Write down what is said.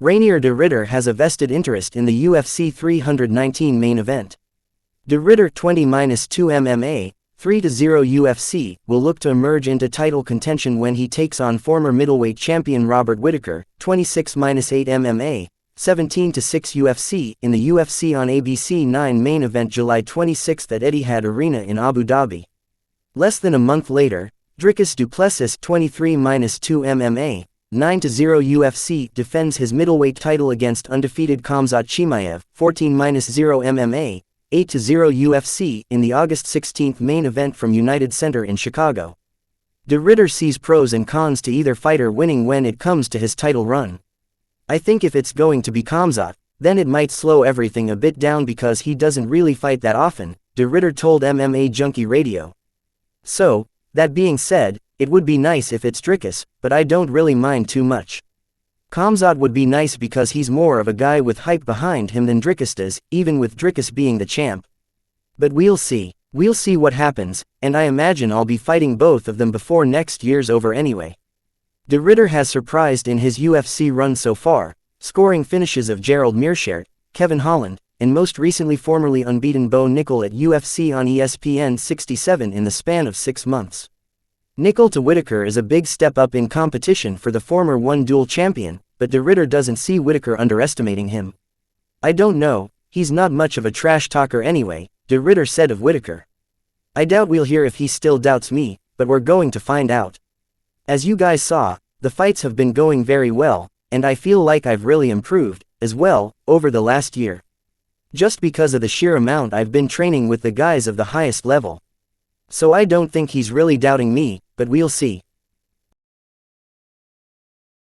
Reinier de Ridder has a vested interest in the UFC 319 main event. De Ridder 20-2 MMA, 3-0 UFC, will look to emerge into title contention when he takes on former middleweight champion Robert Whittaker, 26-8 MMA, 17-6 UFC, in the UFC on ABC 9 main event July 26 at Etihad Arena in Abu Dhabi. Less than a month later, Dricus Du Plessis 23-2 MMA, 9-0 UFC defends his middleweight title against undefeated Khamzat Chimaev, 14-0 MMA, 8-0 UFC, in the August 16 main event from United Center in Chicago. De Ridder sees pros and cons to either fighter winning when it comes to his title run. I think if it's going to be Khamzat, then it might slow everything a bit down because he doesn't really fight that often, De Ridder told MMA Junkie Radio. So, that being said, it would be nice if it's Dricus, but I don't really mind too much. Khamzat would be nice because he's more of a guy with hype behind him than Dricus does, even with Dricus being the champ. But we'll see. We'll see what happens, and I imagine I'll be fighting both of them before next year's over anyway. De Ridder has surprised in his UFC run so far, scoring finishes of Gerald Meerschaert, Kevin Holland, and most recently formerly unbeaten Bo Nickal at UFC on ESPN 67 in the span of 6 months. Nickal to Whittaker is a big step up in competition for the former one-duel champion, but De Ridder doesn't see Whittaker underestimating him. I don't know, he's not much of a trash talker anyway, De Ridder said of Whittaker. I doubt we'll hear if he still doubts me, but we're going to find out. As you guys saw, the fights have been going very well, and I feel like I've really improved, as well, over the last year. Just because of the sheer amount I've been training with the guys of the highest level. So I don't think he's really doubting me, but we'll see.